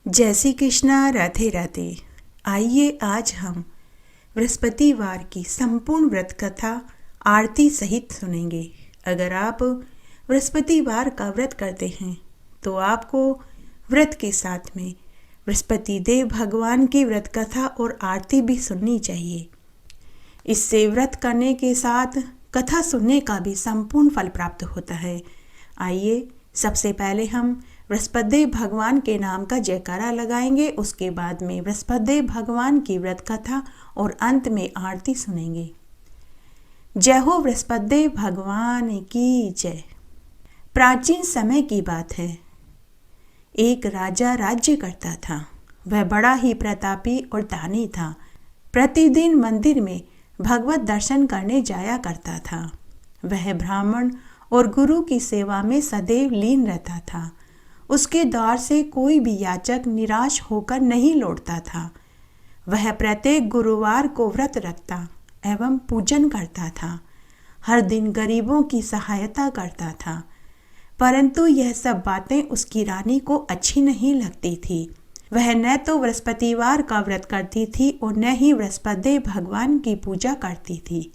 जय श्री कृष्णा। राधे राधे। आइए आज हम बृहस्पतिवार की संपूर्ण व्रत कथा आरती सहित सुनेंगे। अगर आप बृहस्पतिवार का व्रत करते हैं तो आपको व्रत के साथ में बृहस्पति देव भगवान की व्रत कथा और आरती भी सुननी चाहिए। इससे व्रत करने के साथ कथा सुनने का भी संपूर्ण फल प्राप्त होता है। आइए सबसे पहले हम बृहस्पतिदेव भगवान के नाम का जयकारा लगाएंगे। उसके बाद में बृहस्पतिदेव भगवान की व्रत कथा और अंत में आरती सुनेंगे। जय हो बृहस्पतिदेव भगवान की जय। प्राचीन समय की बात है। एक राजा राज्य करता था। वह बड़ा ही प्रतापी और दानी था। प्रतिदिन मंदिर में भगवत दर्शन करने जाया करता था। वह ब्राह्मण और गुरु की सेवा में सदैव लीन रहता था। उसके द्वार से कोई भी याचक निराश होकर नहीं लौटता था। वह प्रत्येक गुरुवार को व्रत रखता एवं पूजन करता था। हर दिन गरीबों की सहायता करता था। परंतु यह सब बातें उसकी रानी को अच्छी नहीं लगती थी। वह न तो बृहस्पतिवार का व्रत करती थी और न ही बृहस्पतिदेव भगवान की पूजा करती थी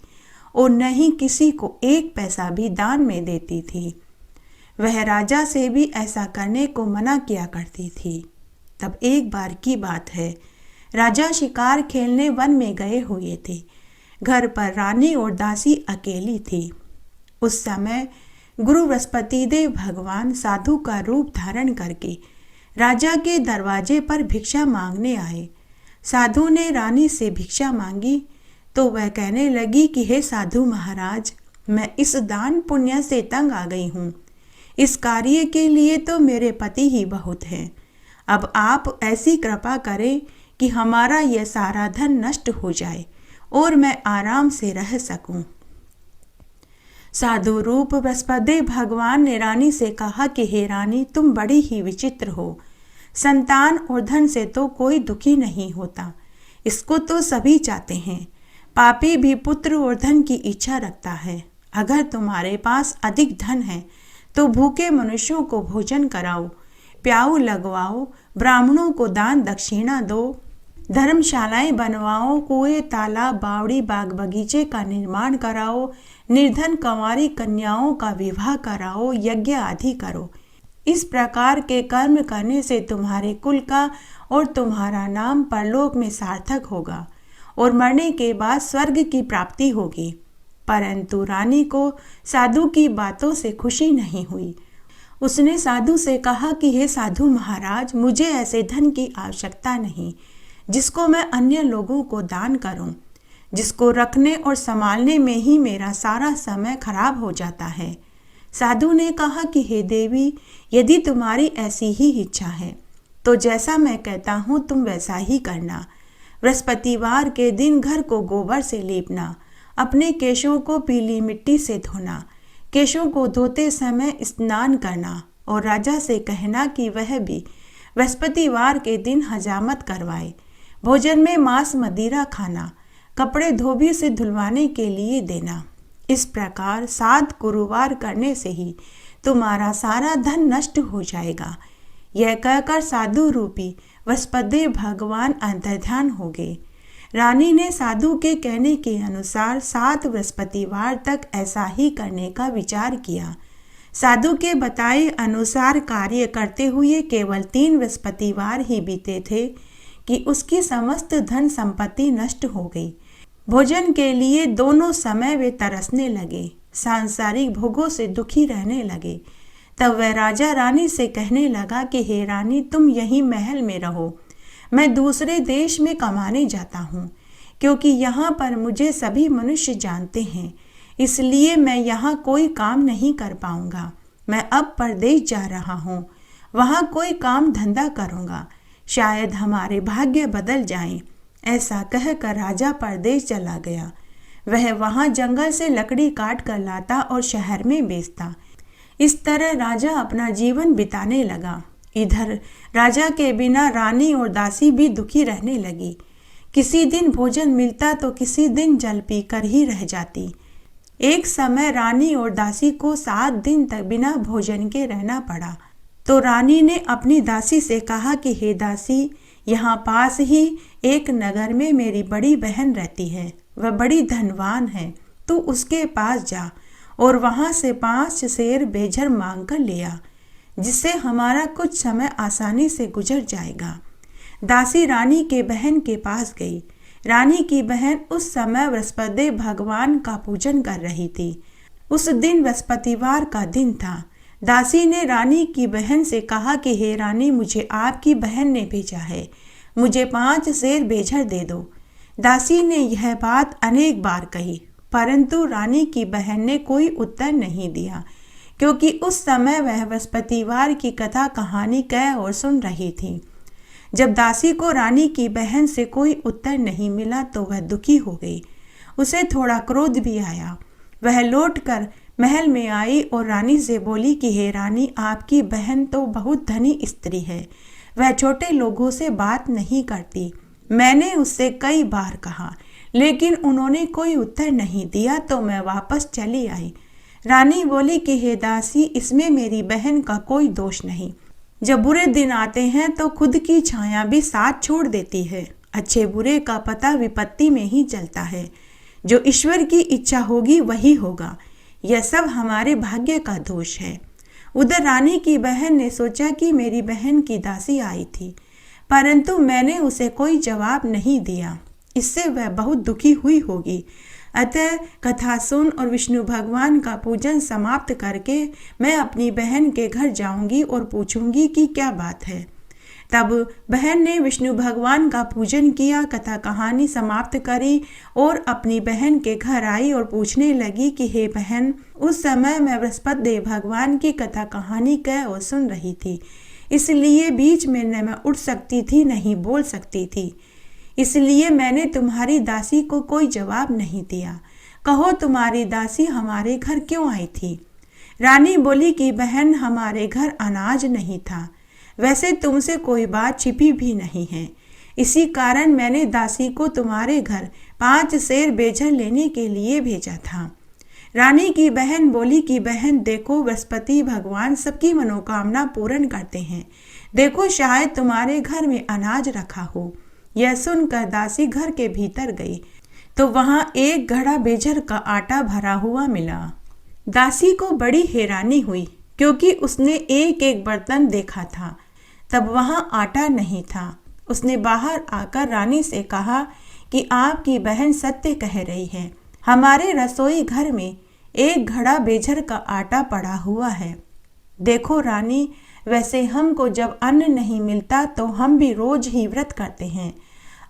और न ही किसी को एक पैसा भी दान में देती थी। वह राजा से भी ऐसा करने को मना किया करती थी। तब एक बार की बात है, राजा शिकार खेलने वन में गए हुए थे। घर पर रानी और दासी अकेली थी। उस समय गुरु बृहस्पतिदेव भगवान साधु का रूप धारण करके राजा के दरवाजे पर भिक्षा मांगने आए। साधु ने रानी से भिक्षा मांगी तो वह कहने लगी कि हे साधु महाराज, मैं इस दान पुण्य से तंग आ गई हूँ। इस कार्य के लिए तो मेरे पति ही बहुत हैं। अब आप ऐसी कृपा करें कि हमारा यह सारा धन नष्ट हो जाए और मैं आराम से रह सकूं। साधु रूप बृहस्पतिदेव भगवान ने रानी से कहा कि हे रानी, तुम बड़ी ही विचित्र हो। संतान और धन से तो कोई दुखी नहीं होता, इसको तो सभी चाहते हैं। पापी भी पुत्र और धन की इच्छा रखता है। अगर तुम्हारे पास अधिक धन है तो भूखे मनुष्यों को भोजन कराओ, प्याऊ लगवाओ, ब्राह्मणों को दान दक्षिणा दो, धर्मशालाएं बनवाओ, कुएं, तालाब, बावड़ी, बाग बगीचे का निर्माण कराओ, निर्धन कंवारी कन्याओं का विवाह कराओ, यज्ञ आदि करो। इस प्रकार के कर्म करने से तुम्हारे कुल का और तुम्हारा नाम परलोक में सार्थक होगा और मरने के बाद स्वर्ग की प्राप्ति होगी। परंतु रानी को साधु की बातों से खुशी नहीं हुई। उसने साधु से कहा कि हे साधु महाराज, मुझे ऐसे धन की आवश्यकता नहीं जिसको मैं अन्य लोगों को दान करूं, जिसको रखने और संभालने में ही मेरा सारा समय खराब हो जाता है। साधु ने कहा कि हे देवी, यदि तुम्हारी ऐसी ही इच्छा है तो जैसा मैं कहता हूँ तुम वैसा ही करना। बृहस्पतिवार के दिन घर को गोबर से लीपना, अपने केशों को पीली मिट्टी से धोना, केशों को धोते समय स्नान करना और राजा से कहना कि वह भी बृहस्पतिवार के दिन हजामत करवाए। भोजन में मांस मदिरा खाना, कपड़े धोबी से धुलवाने के लिए देना। इस प्रकार 7 गुरुवार करने से ही तुम्हारा सारा धन नष्ट हो जाएगा। यह कहकर साधु रूपी बृहस्पतिदेव भगवान अंतर्ध्यान हो गए। रानी ने साधु के कहने के अनुसार 7 बृहस्पतिवार तक ऐसा ही करने का विचार किया। साधु के बताए अनुसार कार्य करते हुए केवल 3 बृहस्पतिवार ही बीते थे कि उसकी समस्त धन संपत्ति नष्ट हो गई। भोजन के लिए दोनों समय वे तरसने लगे, सांसारिक भोगों से दुखी रहने लगे। तब वह राजा रानी से कहने लगा कि हे रानी, तुम यहीं महल में रहो, मैं दूसरे देश में कमाने जाता हूँ, क्योंकि यहाँ पर मुझे सभी मनुष्य जानते हैं, इसलिए मैं यहाँ कोई काम नहीं कर पाऊँगा। मैं अब परदेश जा रहा हूँ, वहाँ कोई काम धंधा करूँगा, शायद हमारे भाग्य बदल जाएं। ऐसा कहकर राजा परदेश चला गया। वह वहाँ जंगल से लकड़ी काट कर लाता और शहर में बेचता। इस तरह राजा अपना जीवन बिताने लगा। इधर राजा के बिना रानी और दासी भी दुखी रहने लगी। किसी दिन भोजन मिलता तो किसी दिन जल पीकर ही रह जाती। एक समय रानी और दासी को 7 दिन तक बिना भोजन के रहना पड़ा। तो रानी ने अपनी दासी से कहा कि हे दासी, यहाँ पास ही एक नगर में मेरी बड़ी बहन रहती है, वह बड़ी धनवान है। तू उसके पास जा और वहाँ से 5 सेर बेझर मांग कर ले आ, जिससे हमारा कुछ समय आसानी से गुजर जाएगा। दासी रानी के बहन के पास गई। रानी की बहन उस समय बृहस्पति भगवान का पूजन कर रही थी। उस दिन बृहस्पतिवार का दिन था। दासी ने रानी की बहन से कहा कि हे रानी, मुझे आपकी बहन ने भेजा है, मुझे 5 सेर बेझर दे दो। दासी ने यह बात अनेक बार कही, परंतु रानी की बहन ने कोई उत्तर नहीं दिया, क्योंकि उस समय वह बृहस्पतिवार की कथा कहानी कह और सुन रही थी। जब दासी को रानी की बहन से कोई उत्तर नहीं मिला तो वह दुखी हो गई। उसे थोड़ा क्रोध भी आया। वह लौटकर महल में आई और रानी से बोली कि हे रानी, आपकी बहन तो बहुत धनी स्त्री है, वह छोटे लोगों से बात नहीं करती। मैंने उससे कई बार कहा, लेकिन उन्होंने कोई उत्तर नहीं दिया, तो मैं वापस चली आई। रानी बोली कि हे दासी, इसमें मेरी बहन का कोई दोष नहीं। जब बुरे दिन आते हैं तो खुद की छाया भी साथ छोड़ देती है। अच्छे बुरे का पता विपत्ति में ही चलता है। जो ईश्वर की इच्छा होगी वही होगा। यह सब हमारे भाग्य का दोष है। उधर रानी की बहन ने सोचा कि मेरी बहन की दासी आई थी, परंतु मैंने उसे कोई जवाब नहीं दिया, इससे वह बहुत दुखी हुई होगी। अतः कथा सुन और विष्णु भगवान का पूजन समाप्त करके मैं अपनी बहन के घर जाऊंगी और पूछूंगी कि क्या बात है। तब बहन ने विष्णु भगवान का पूजन किया, कथा कहानी समाप्त करी और अपनी बहन के घर आई और पूछने लगी कि हे बहन, उस समय मैं बृहस्पति भगवान की कथा कहानी कह और सुन रही थी, इसलिए बीच में न मैं उठ सकती थी नहीं बोल सकती थी, इसलिए मैंने तुम्हारी दासी को कोई जवाब नहीं दिया। कहो तुम्हारी दासी हमारे घर क्यों आई थी? रानी बोली कि बहन, हमारे घर अनाज नहीं था, वैसे तुमसे कोई बात छिपी भी नहीं है, इसी कारण मैंने दासी को तुम्हारे घर 5 सेर बेझर लेने के लिए भेजा था। रानी की बहन बोली कि बहन देखो, बृहस्पति भगवान सबकी मनोकामना पूर्ण करते हैं, देखो शायद तुम्हारे घर में अनाज रखा हो। यह सुनकर दासी घर के भीतर गई तो वहां एक घड़ा बेझर का आटा भरा हुआ मिला। दासी को बड़ी हैरानी हुई, क्योंकि उसने एक एक बर्तन देखा था, तब वहां आटा नहीं था। उसने बाहर आकर रानी से कहा कि आपकी बहन सत्य कह रही है, हमारे रसोई घर में एक घड़ा बेझर का आटा पड़ा हुआ है। देखो रानी, वैसे हमको जब अन्न नहीं मिलता तो हम भी रोज ही व्रत करते हैं।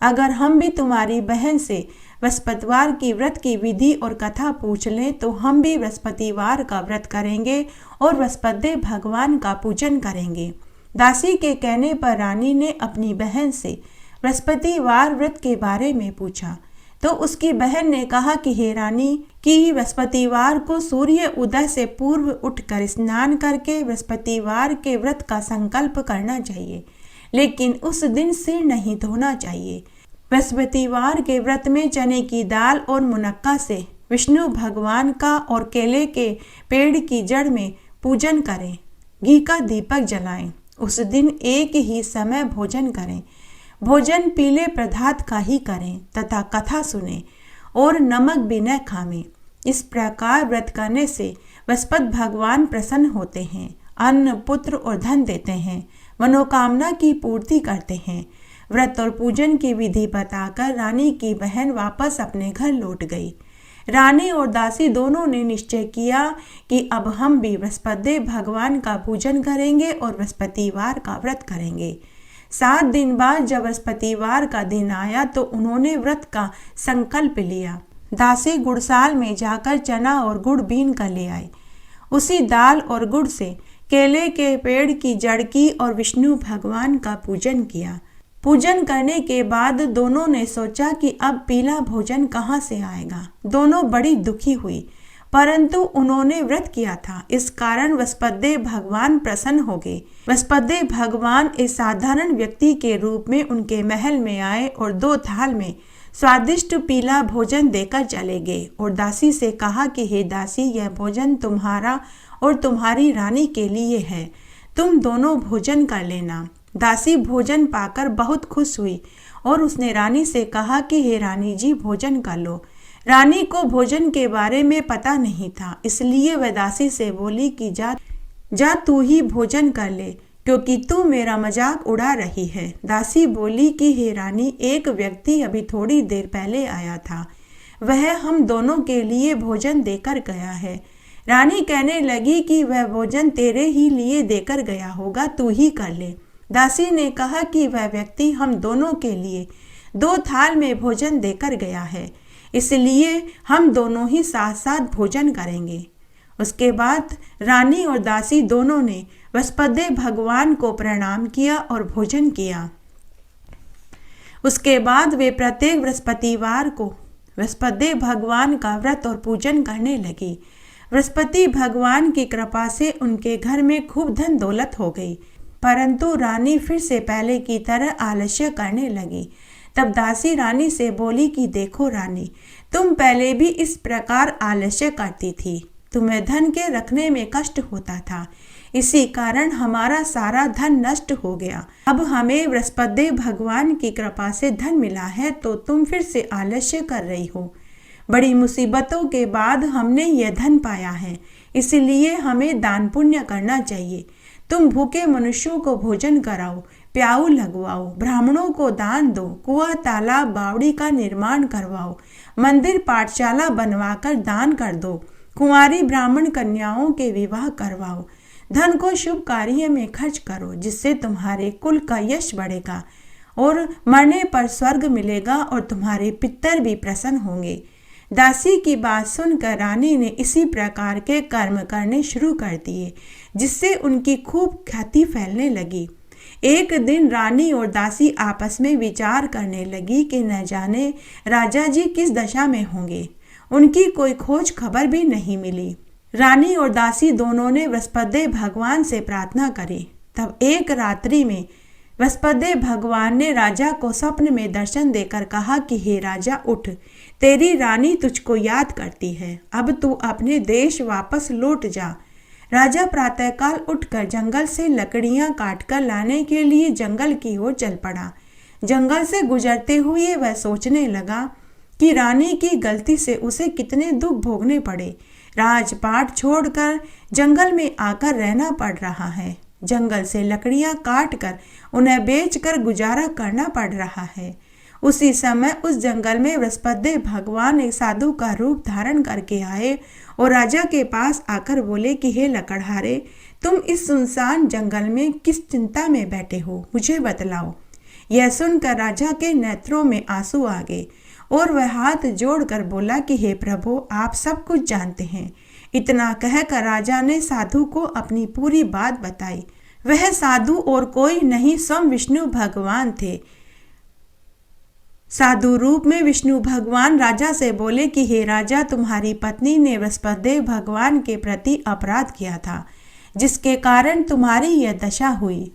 अगर हम भी तुम्हारी बहन से बृहस्पतिवार की व्रत की विधि और कथा पूछ लें तो हम भी बृहस्पतिवार का व्रत करेंगे और बृहस्पति भगवान का पूजन करेंगे। दासी के कहने पर रानी ने अपनी बहन से बृहस्पतिवार व्रत के बारे में पूछा, तो उसकी बहन ने कहा कि हे रानी, कि बृहस्पतिवार को सूर्य उदय से पूर्व उठकर स्नान करके बृहस्पतिवार के व्रत का संकल्प करना चाहिए, लेकिन उस दिन सिर नहीं धोना चाहिए। बृहस्पतिवार के व्रत में चने की दाल और मुनक्का से विष्णु भगवान का और केले के पेड़ की जड़ में पूजन करें, घी का दीपक जलाएं। उस दिन एक ही समय भोजन करें, भोजन पीले पदार्थ का ही करें तथा कथा सुने और नमक भी न खावें। इस प्रकार व्रत करने से बृहस्पति भगवान प्रसन्न होते हैं, अन्न पुत्र और धन देते हैं, मनोकामना की पूर्ति करते हैं। व्रत और पूजन की विधि बताकर रानी की बहन वापस अपने घर लौट गई। रानी और दासी दोनों ने निश्चय किया कि अब हम भी बृहस्पति भगवान का पूजन करेंगे और बृहस्पतिवार का व्रत करेंगे। 7 दिन बाद जब बृहस्पतिवार का दिन आया तो उन्होंने व्रत का संकल्प लिया। दासी गुड़साल में जाकर चना और गुड़ बीन कर ले आई। उसी दाल और गुड़ से केले के पेड़ की जड़ की और विष्णु भगवान का पूजन किया। पूजन करने के बाद दोनों ने सोचा कि अब पीला भोजन कहाँ से आएगा। दोनों बड़ी दुखी हुई, परंतु उन्होंने व्रत किया था, इस कारण बृहस्पति भगवान प्रसन्न हो गए। बृहस्पति भगवान एक साधारण व्यक्ति के रूप में उनके महल में आए और 2 थाल में स्वादिष्ट पीला भोजन देकर चले गए और दासी से कहा कि हे दासी, यह भोजन तुम्हारा और तुम्हारी रानी के लिए है, तुम दोनों भोजन कर लेना। दासी भोजन पाकर बहुत खुश हुई और उसने रानी से कहा कि हे रानी जी, भोजन कर लो। रानी को भोजन के बारे में पता नहीं था, इसलिए वह दासी से बोली कि जा तू ही भोजन कर ले, क्योंकि तू मेरा मजाक उड़ा रही है। दासी बोली कि हे रानी, एक व्यक्ति अभी थोड़ी देर पहले आया था, वह हम दोनों के लिए भोजन देकर गया है। रानी कहने लगी कि वह भोजन तेरे ही लिए देकर गया होगा, तू ही कर ले। दासी ने कहा कि वह व्यक्ति हम दोनों के लिए 2 थाल में भोजन देकर गया है, इसलिए हम दोनों ही साथ साथ भोजन करेंगे। उसके बाद रानी और दासी दोनों ने बृहस्पति भगवान को प्रणाम किया और भोजन किया। उसके बाद वे प्रत्येक बृहस्पतिवार को बृहस्पति भगवान का व्रत और पूजन करने लगी। बृहस्पति भगवान की कृपा से उनके घर में खूब धन दौलत हो गई, परंतु रानी फिर से पहले की तरह आलस्य करने लगी। तब दासी रानी से बोली कि देखो रानी, तुम पहले भी इस प्रकार आलस्य करती थी, तुम्हें धन के रखने में कष्ट होता था, इसी कारण हमारा सारा धन नष्ट हो गया। अब हमें बृहस्पति भगवान की कृपा से धन मिला है, तो तुम फिर से आलस्य कर रही हो। बड़ी मुसीबतों के बाद हमने यह धन पाया है, इसलिए हमें दान पुण्य करना चाहिए। तुम भूखे मनुष्यों को भोजन कराओ, प्याऊ लगवाओ, ब्राह्मणों को दान दो, कुआं तालाब बावड़ी का निर्माण करवाओ, मंदिर पाठशाला बनवाकर दान कर दो, कुंवारी ब्राह्मण कन्याओं के विवाह करवाओ, धन को शुभ कार्य में खर्च करो, जिससे तुम्हारे कुल का यश बढ़ेगा और मरने पर स्वर्ग मिलेगा और तुम्हारे पितर भी प्रसन्न होंगे। दासी की बात सुनकर रानी ने इसी प्रकार के कर्म करने शुरू कर दिए, जिससे उनकी खूब ख्याति फैलने लगी। एक दिन रानी और दासी आपस में विचार करने लगी कि न जाने राजा जी किस दशा में होंगे। उनकी कोई खोज खबर भी नहीं मिली। रानी और दासी दोनों ने बृहस्पति भगवान से प्रार्थना करी। तब एक रात्रि में बृहस्पति भगवान ने राजा को स्वप्न में दर्शन देकर कहा कि हे राजा, उठ, तेरी रानी तुझको याद करती है, अब तू अपने देश वापस लौट जा। राजा प्रातःकाल उठकर जंगल से लकड़ियां काटकर लाने के लिए जंगल की ओर चल पड़ा। जंगल से गुजरते हुए वह सोचने लगा कि रानी की गलती से उसे कितने दुख भोगने पड़े। राजपाट छोड़कर जंगल में आकर रहना पड़ रहा है, जंगल से लकड़ियां काटकर उन्हें बेचकर गुजारा करना पड़ रहा है। उसी समय उस जंगल में बृहस्पति भगवान एक साधु का रूप धारण करके आए और राजा के पास आकर बोले कि हे लकड़हारे, तुम इस सुनसान जंगल में किस चिंता में बैठे हो, मुझे बतलाओ। यह सुनकर राजा के नेत्रों में आंसू आ गए और वह हाथ जोड़कर बोला कि हे प्रभु, आप सब कुछ जानते हैं। इतना कहकर राजा ने साधु को अपनी पूरी बात बताई। वह साधु और कोई नहीं, स्वयं विष्णु भगवान थे। साधु रूप में विष्णु भगवान राजा से बोले कि हे राजा, तुम्हारी पत्नी ने बृहस्पति भगवान के प्रति अपराध किया था, जिसके कारण तुम्हारी यह दशा हुई।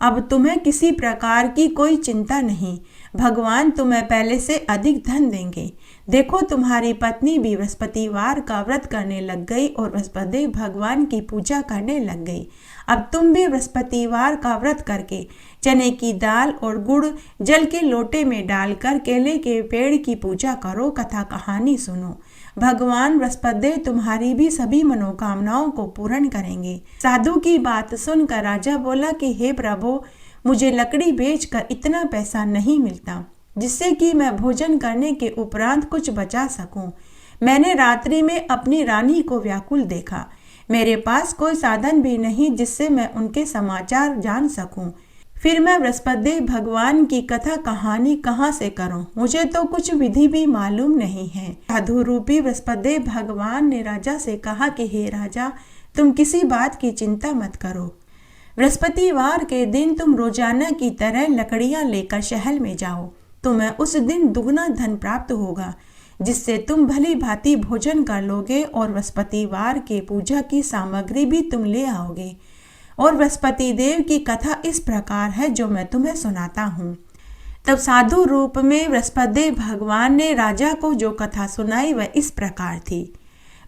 अब तुम्हें किसी प्रकार की कोई चिंता नहीं, भगवान तुम्हें पहले से अधिक धन देंगे। देखो, तुम्हारी पत्नी भी बृहस्पतिवार का व्रत करने लग गई और बृहस्पति भगवान की पूजा करने लग गई। अब तुम भी बृहस्पतिवार का व्रत करके चने की दाल और गुड़ जल के लोटे में डालकर केले के पेड़ की पूजा करो, कथा कहानी सुनो। भगवान बृहस्पति तुम्हारी भी सभी मनोकामनाओं को पूर्ण करेंगे। साधु की बात सुनकर राजा बोला कि हे प्रभु, मुझे लकड़ी बेचकर इतना पैसा नहीं मिलता जिससे कि मैं भोजन करने के उपरांत कुछ बचा सकूं। मैंने रात्रि में अपनी रानी को व्याकुल देखा। मेरे पास कोई साधन भी नहीं जिससे मैं उनके समाचार जान सकूं। फिर मैं बृहस्पति भगवान की कथा कहानी कहाँ से करूं? मुझे तो कुछ विधि भी मालूम नहीं है। साधु रूपी बृहस्पति भगवान ने राजा से कहा कि हे राजा, तुम किसी बात की चिंता मत करो। बृहस्पतिवार के दिन तुम रोजाना की तरह लकड़ियां लेकर शहर में जाओ। तुम्हें उस दिन दुगना धन प्राप्त होगा, जिससे तुम भली भांति भोजन कर लोगे और बृहस्पतिवार के पूजा की सामग्री भी तुम ले आओगे। और बृहस्पति देव की कथा इस प्रकार है जो मैं तुम्हें सुनाता हूँ। तब साधु रूप में बृहस्पति भगवान ने राजा को जो कथा सुनाई वह इस प्रकार थी।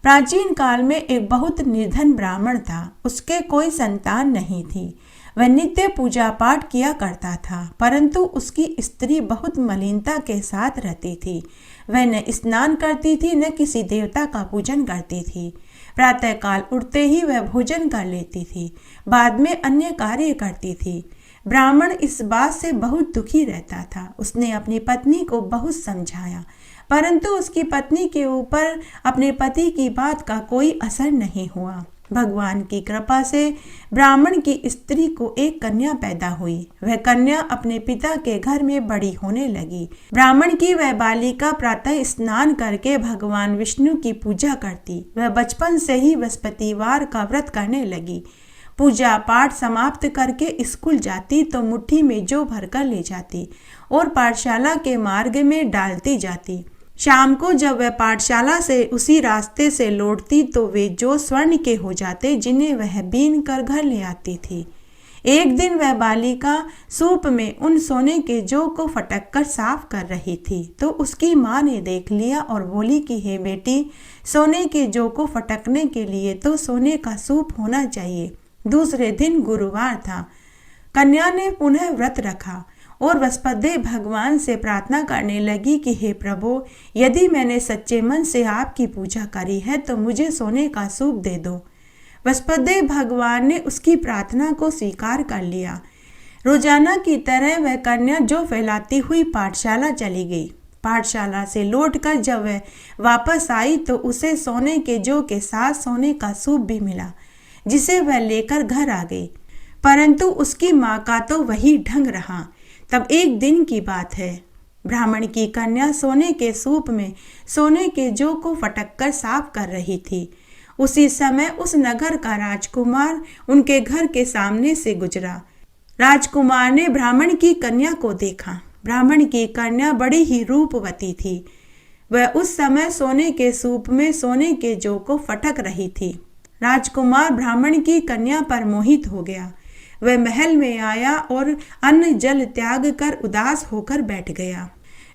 प्राचीन काल में एक बहुत निर्धन ब्राह्मण था। उसके कोई संतान नहीं थी। वह नित्य पूजा पाठ किया करता था, परंतु उसकी स्त्री बहुत मलिनता के साथ रहती थी। वह न स्नान करती थी, न किसी देवता का पूजन करती थी। प्रातःकाल उठते ही वह भोजन कर लेती थी, बाद में अन्य कार्य करती थी। ब्राह्मण इस बात से बहुत दुखी रहता था। उसने अपनी पत्नी को बहुत समझाया, परंतु उसकी पत्नी के ऊपर अपने पति की बात का कोई असर नहीं हुआ। भगवान की कृपा से ब्राह्मण की स्त्री को एक कन्या पैदा हुई। वह कन्या अपने पिता के घर में बड़ी होने लगी। ब्राह्मण की वह बालिका प्रातः स्नान करके भगवान विष्णु की पूजा करती। वह बचपन से ही बृहस्पतिवार का व्रत करने लगी। पूजा पाठ समाप्त करके स्कूल जाती तो मुट्ठी में जौ भरकर ले जाती और पाठशाला के मार्ग में डालती जाती। शाम को जब वह पाठशाला से उसी रास्ते से लौटती तो वे जौ स्वर्ण के हो जाते, जिन्हें वह बीन कर घर ले आती थी। एक दिन वह बालिका सूप में उन सोने के जौ को फटक कर साफ कर रही थी, तो उसकी माँ ने देख लिया और बोली कि हे बेटी, सोने के जौ को फटकने के लिए तो सोने का सूप होना चाहिए। दूसरे दिन गुरुवार था। कन्या ने पुनः व्रत रखा और बृहस्पति भगवान से प्रार्थना करने लगी कि हे प्रभु, यदि मैंने सच्चे मन से आपकी पूजा करी है तो मुझे सोने का सूप दे दो। बृहस्पति भगवान ने उसकी प्रार्थना को स्वीकार कर लिया। रोजाना की तरह वह कन्या जौ फैलाती हुई पाठशाला चली गई। पाठशाला से लौटकर जब वह वापस आई तो उसे सोने के जौ के साथ सोने का सूप भी मिला, जिसे वह लेकर घर आ गई। परंतु उसकी माँ का तो वही ढंग रहा। तब एक दिन की बात है, ब्राह्मण की कन्या सोने के सूप में सोने के जौ को फटक कर साफ कर रही थी। उसी समय उस नगर का राजकुमार उनके घर के सामने से गुजरा। राजकुमार ने ब्राह्मण की कन्या को देखा। ब्राह्मण की कन्या बड़ी ही रूपवती थी। वह उस समय सोने के सूप में सोने के जौ को फटक रही थी। राजकुमार ब्राह्मण की कन्या पर मोहित हो गया। वह महल में आया और अन्न जल त्याग कर उदास होकर बैठ गया।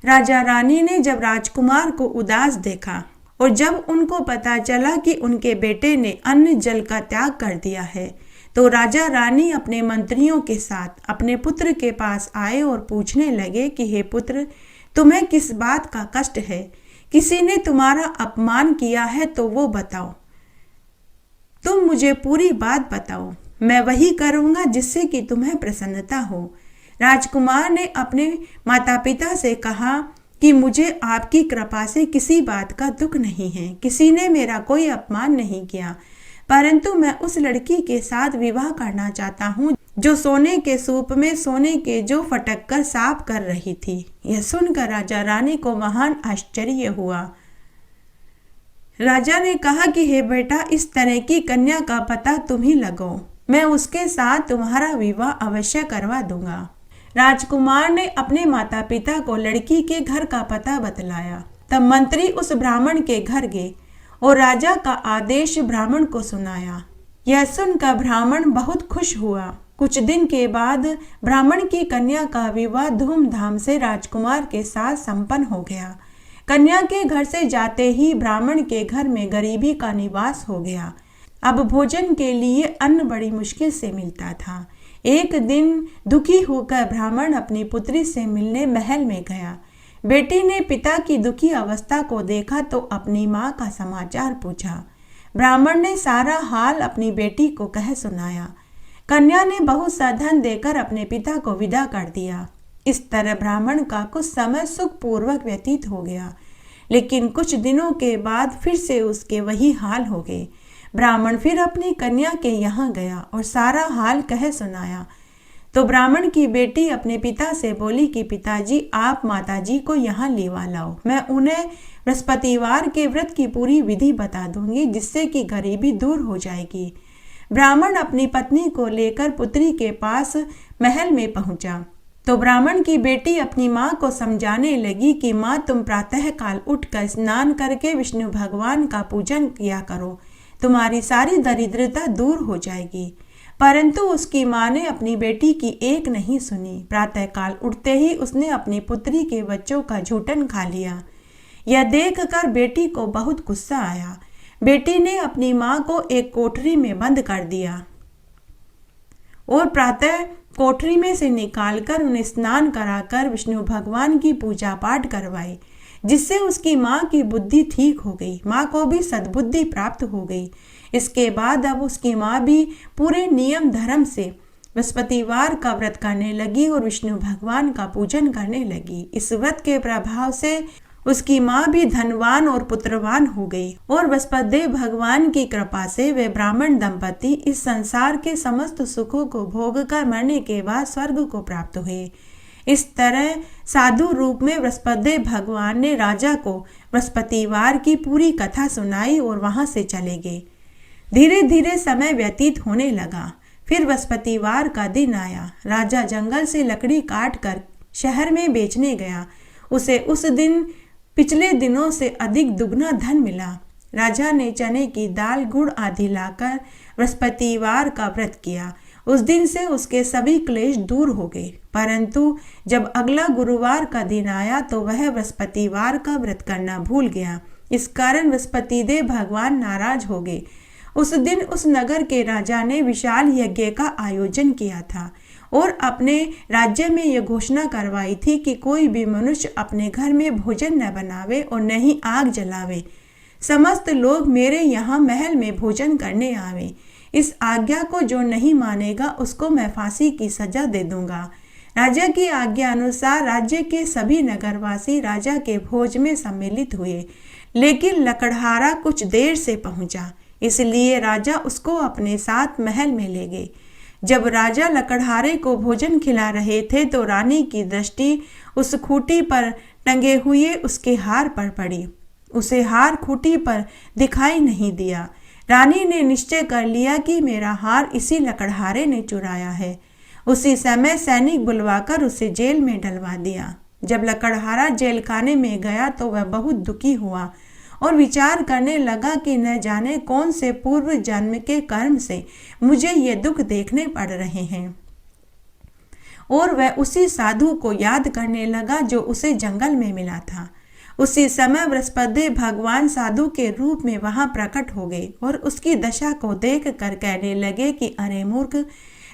राजा रानी ने जब राजकुमार को उदास देखा और जब उनको पता चला कि उनके बेटे ने अन्न जल का त्याग कर दिया है, तो राजा रानी अपने मंत्रियों के साथ अपने पुत्र के पास आए और पूछने लगे कि हे पुत्र, तुम्हें किस बात का कष्ट है? किसी ने तुम्हारा अपमान किया है तो वो बताओ। तुम मुझे पूरी बात बताओ, मैं वही करूंगा जिससे कि तुम्हें प्रसन्नता हो। राजकुमार ने अपने माता पिता से कहा कि मुझे आपकी कृपा से किसी बात का दुख नहीं है। किसी ने मेरा कोई अपमान नहीं किया, परंतु मैं उस लड़की के साथ विवाह करना चाहता हूँ जो सोने के सूप में सोने के जौ फटक कर साफ कर रही थी। यह सुनकर राजा रानी को महान आश्चर्य हुआ। राजा ने कहा कि हे बेटा, इस तरह की कन्या का पता तुम ही लगाओ, मैं उसके साथ तुम्हारा विवाह अवश्य करवा दूंगा। राजकुमार ने अपने माता पिता को लड़की के घर का पता बतलाया। तब मंत्री उस ब्राह्मण के घर गए और राजा का आदेश ब्राह्मण को सुनाया। यह सुनकर ब्राह्मण बहुत खुश हुआ। कुछ दिन के बाद ब्राह्मण की कन्या का विवाह धूमधाम से राजकुमार के साथ संपन्न हो गया। कन्या के घर से जाते ही ब्राह्मण के घर में गरीबी का निवास हो गया। अब भोजन के लिए अन्न बड़ी मुश्किल से मिलता था। एक दिन दुखी होकर ब्राह्मण अपनी पुत्री से मिलने महल में गया। बेटी ने पिता की दुखी अवस्था को देखा तो अपनी माँ का समाचार पूछा। ब्राह्मण ने सारा हाल अपनी बेटी को कह सुनाया। कन्या ने बहुत सा धन देकर अपने पिता को विदा कर दिया। इस तरह ब्राह्मण का कुछ समय सुखपूर्वक व्यतीत हो गया, लेकिन कुछ दिनों के बाद फिर से उसके वही हाल हो गए। ब्राह्मण फिर अपनी कन्या के यहाँ गया और सारा हाल कह सुनाया। तो ब्राह्मण की बेटी अपने पिता से बोली कि पिताजी, आप माताजी को यहाँ लेवा लाओ, मैं उन्हें बृहस्पतिवार के व्रत की पूरी विधि बता दूंगी, जिससे कि गरीबी दूर हो जाएगी। ब्राह्मण अपनी पत्नी को लेकर पुत्री के पास महल में पहुंचा तो ब्राह्मण की बेटी अपनी माँ को समझाने लगी कि माँ, तुम प्रातःकाल उठकर स्नान करके विष्णु भगवान का पूजन किया करो, तुम्हारी सारी दरिद्रता दूर हो जाएगी। परंतु उसकी माँ ने अपनी बेटी की एक नहीं सुनी। प्रातःकाल उठते ही उसने अपनी पुत्री के बच्चों का झूठन खा लिया। यह देखकर बेटी को बहुत गुस्सा आया। बेटी ने अपनी माँ को एक कोठरी में बंद कर दिया और प्रातः कोठरी में से निकालकर उन्हें स्नान कराकर विष्णु भगवान की पूजा पाठ करवाई, जिससे उसकी माँ की बुद्धि ठीक हो गई। माँ को भी सद्बुद्धि प्राप्त हो गई। इसके बाद अब उसकी माँ भी पूरे नियम धर्म से बृहस्पतिवार का व्रत करने लगी और विष्णु भगवान का पूजन करने लगी। इस व्रत के प्रभाव से उसकी माँ भी धनवान और पुत्रवान हो गई और बृहस्पति भगवान की कृपा से वे ब्राह्मण दंपति इस संसार के समस्त सुखों को भोग कर मरने के बाद स्वर्ग को प्राप्त हुए। इस तरह साधु रूप में बृहस्पति भगवान ने राजा को बृहस्पतिवार की पूरी कथा सुनाई और वहां से चले गए। धीरे धीरे समय व्यतीत होने लगा। फिर बृहस्पतिवार का दिन आया। राजा जंगल से लकड़ी काट कर शहर में बेचने गया। उसे उस दिन पिछले दिनों से अधिक दुगना धन मिला। राजा ने चने की दाल, गुड़ आदि लाकर बृहस्पतिवार का व्रत किया। उस दिन से उसके सभी क्लेश दूर हो गए। परंतु जब अगला गुरुवार का दिन आया तो वह बृहस्पतिवार का व्रत करना भूल गया। इस कारण बृहस्पति देव भगवान नाराज हो गए। उस दिन उस नगर के राजा ने विशाल यज्ञ का आयोजन किया था और अपने राज्य में यह घोषणा करवाई थी कि कोई भी मनुष्य अपने घर में भोजन न बनावे और न ही आग जलावे। समस्त लोग मेरे यहाँ महल में भोजन करने आवे। इस आज्ञा को जो नहीं मानेगा उसको मैं फांसी की सजा दे दूंगा। राजा की आज्ञा अनुसार राज्य के सभी नगरवासी राजा के भोज में सम्मिलित हुए, लेकिन लकड़हारा कुछ देर से पहुंचा, इसलिए राजा उसको अपने साथ महल में ले गए। जब राजा लकड़हारे को भोजन खिला रहे थे तो रानी की दृष्टि उस खूंटी पर टंगे हुए उसके हार पर पड़ी। उसे हार खूंटी पर दिखाई नहीं दिया। रानी ने निश्चय कर लिया कि मेरा हार इसी लकड़हारे ने चुराया है। उसी समय सैनिक बुलवाकर उसे जेल में डलवा दिया। जब लकड़हारा जेल खाने में गया तो वह बहुत दुखी हुआ और विचार करने लगा कि न जाने कौन से पूर्व जन्म के कर्म से मुझे ये दुख देखने पड़ रहे हैं। और वह उसी साधु को याद करने लगा जो उसे जंगल में मिला था। उसी समय बृहस्पति भगवान साधु के रूप में वहां प्रकट हो गए और उसकी दशा को देख कर कहने लगे कि अरे मूर्ख,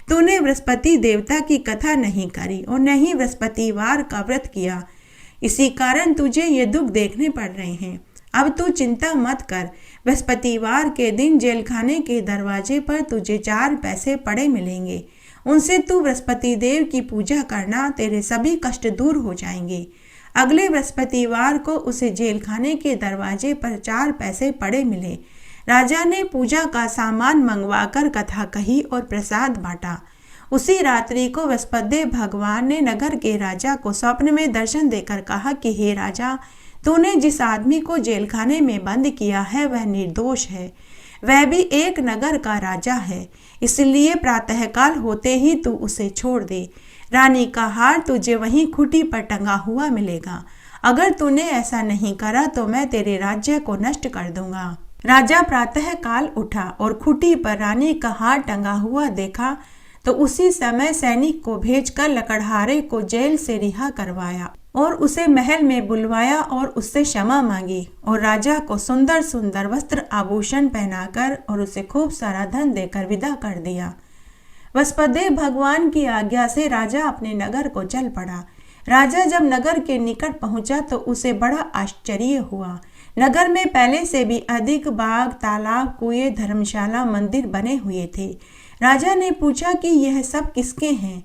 तूने बृहस्पति देवता की कथा नहीं करी और न ही बृहस्पतिवार का व्रत किया। इसी कारण तुझे ये दुख देखने पड़ रहे हैं। अब तू चिंता मत कर। बृहस्पतिवार के दिन जेलखाने के दरवाजे पर तुझे 4 पैसे पड़े मिलेंगे। उनसे तू बृहस्पति देव की पूजा करना, तेरे सभी कष्ट दूर हो जाएंगे। अगले बृहस्पतिवार को उसे जेलखाने के दरवाजे पर 4 पैसे पड़े मिले। राजा ने पूजा का सामान मंगवाकर कथा कही और प्रसाद बांटा। उसी रात्रि को बृहस्पति भगवान ने नगर के राजा को स्वप्न में दर्शन देकर कहा कि हे राजा, तूने जिस आदमी को जेलखाने में बंद किया है वह निर्दोष है। वह भी एक नगर का राजा है, इसलिए प्रातःकाल होते ही तू उसे छोड़ दे। रानी का हार तुझे वहीं खूंटी पर टंगा हुआ मिलेगा। अगर तूने ऐसा नहीं करा तो मैं तेरे राज्य को नष्ट कर दूंगा। राजा प्रातःकाल उठा और खूंटी पर रानी का हार टंगा हुआ देखा तो उसी समय सैनिक को भेजकर लकड़हारे को जेल से रिहा करवाया और उसे महल में बुलवाया और उससे क्षमा मांगी और राजा को सुंदर सुंदर वस्त्र आभूषण पहनाकर और उसे खूब सारा धन देकर विदा कर दिया। बृहस्पति भगवान की आज्ञा से राजा अपने नगर को चल पड़ा। राजा जब नगर के निकट पहुंचा तो उसे बड़ा आश्चर्य हुआ। नगर में पहले से भी अधिक बाग, तालाब, कुएं, धर्मशाला, मंदिर बने हुए थे। राजा ने पूछा कि यह सब किसके हैं?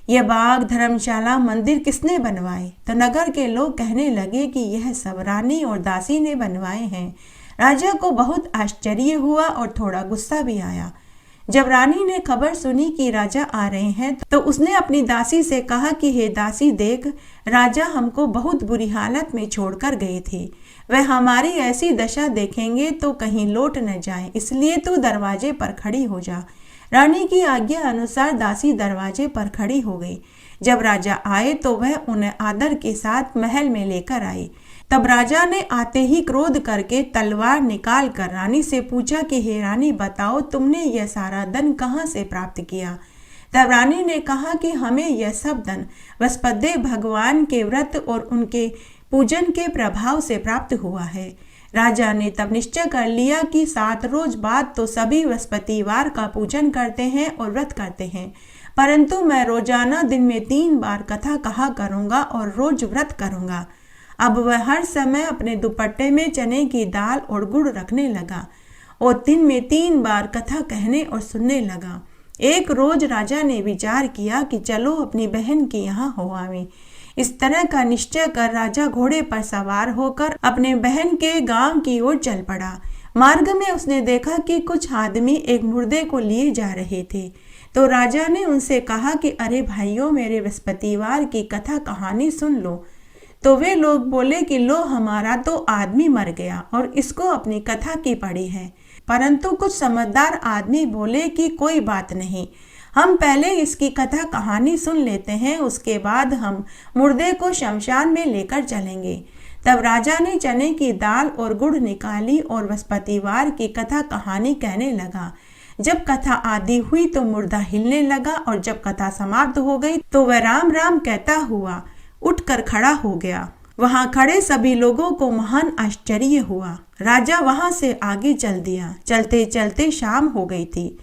यह बाग, धर्मशाला, मंदिर किसने बनवाए? तो नगर के लोग कहने लगे कि यह सब रानी और दासी ने बनवाए हैं। राजा को बहुत आश्चर्य हुआ और थोड़ा गुस्सा भी आया। जब रानी ने खबर सुनी कि राजा आ रहे हैं तो उसने अपनी दासी से कहा कि हे दासी, देख, राजा हमको बहुत बुरी हालत में छोड़कर गए थे। वह हमारी ऐसी दशा देखेंगे तो कहीं लौट न जाए, इसलिए तू दरवाजे पर खड़ी हो जा। रानी की आज्ञा अनुसार दासी दरवाजे पर खड़ी हो गई। जब राजा आए तो वह उन्हें आदर के साथ महल में लेकर आई। तब राजा ने आते ही क्रोध करके तलवार निकाल कर रानी से पूछा कि हे रानी, बताओ तुमने यह सारा धन कहाँ से प्राप्त किया? तब रानी ने कहा कि हमें यह सब धन बृहस्पति भगवान के व्रत और उनके पूजन के प्रभाव से प्राप्त हुआ है। राजा ने तब निश्चय कर लिया कि 7 रोज बाद तो सभी बृहस्पतिवार का पूजन करते हैं और व्रत करते हैं, परंतु मैं रोजाना दिन में 3 बार कथा कहा करूंगा और रोज व्रत करूंगा। अब वह हर समय अपने दुपट्टे में चने की दाल और गुड़ रखने लगा और दिन में 3 बार कथा कहने और सुनने लगा। एक रोज राजा ने विचार किया कि चलो अपनी बहन के यहाँ हो आवें। इस तरह का निश्चय कर राजा घोड़े पर सवार होकर अपने बहन के गांव की ओर चल पड़ा। मार्ग में उसने देखा कि कुछ आदमी एक मुर्दे को लिए जा रहे थे, तो राजा ने उनसे कहा कि अरे भाइयों, मेरे बृहस्पतिवार की कथा कहानी सुन लो। तो वे लोग बोले कि लो, हमारा तो आदमी मर गया और इसको अपनी कथा की पड़ी है। परंतु कुछ समझदार आदमी बोले कि कोई बात नहीं, हम पहले इसकी कथा कहानी सुन लेते हैं, उसके बाद हम मुर्दे को शमशान में लेकर चलेंगे। तब राजा ने चने की दाल और गुड़ निकाली और बृहस्पतिवार की कथा कहानी कहने लगा। जब कथा आदि हुई तो मुर्दा हिलने लगा और जब कथा समाप्त हो गई तो वह राम राम कहता हुआ उठकर खड़ा हो गया। वहां खड़े सभी लोगों को महान आश्चर्य हुआ। राजा वहां से आगे चल दिया। चलते चलते शाम हो गई थी।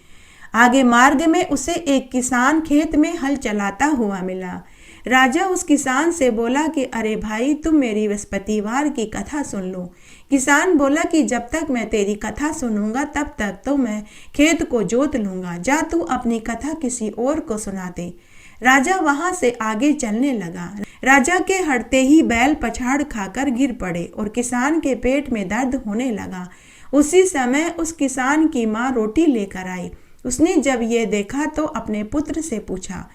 आगे मार्ग में उसे एक किसान खेत में हल चलाता हुआ मिला। राजा उस किसान से बोला कि अरे भाई, तुम मेरी बृहस्पतिवार की कथा सुन लो। किसान बोला कि जब तक मैं तेरी कथा सुनूंगा तब तक तो मैं खेत को जोत लूंगा। जा तू अपनी कथा किसी और को सुना दे। राजा वहां से आगे चलने लगा। राजा के हटते ही बैल पछाड़ खाकर गिर पड़े और किसान के पेट में दर्द होने लगा। उसी समय उस किसान की माँ रोटी लेकर आई। उसने जब ये देखा तो अपने पुत्र से पूछा।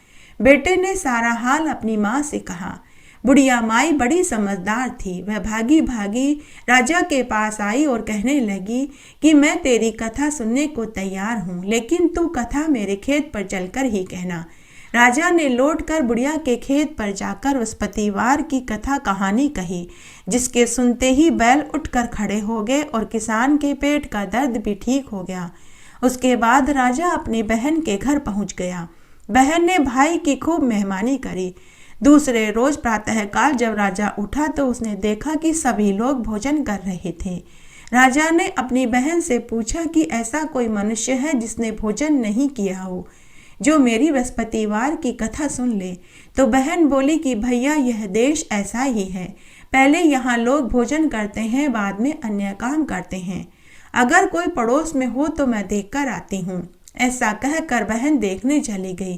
बेटे ने सारा हाल अपनी माँ से कहा। बुढ़िया माई बड़ी समझदार थी। वह भागी भागी राजा के पास आई और कहने लगी कि मैं तेरी कथा सुनने को तैयार हूँ, लेकिन तू कथा मेरे खेत पर चलकर ही कहना। राजा ने लौटकर बुढ़िया के खेत पर जाकर बृहस्पतिवार की कथा कहानी कही, जिसके सुनते ही बैल उठकर खड़े हो गए और किसान के पेट का दर्द भी ठीक हो गया। उसके बाद राजा अपनी बहन के घर पहुंच गया। बहन ने भाई की खूब मेहमानी करी। दूसरे रोज प्रातःकाल जब राजा उठा तो उसने देखा कि सभी लोग भोजन कर रहे थे। राजा ने अपनी बहन से पूछा कि ऐसा कोई मनुष्य है जिसने भोजन नहीं किया हो, जो मेरी बृहस्पतिवार की कथा सुन ले। तो बहन बोली कि भैया, यह देश ऐसा ही है। पहले यहाँ लोग भोजन करते हैं, बाद में अन्य काम करते हैं। अगर कोई पड़ोस में हो तो मैं देखकर आती हूँ। ऐसा कहकर बहन देखने चली गई,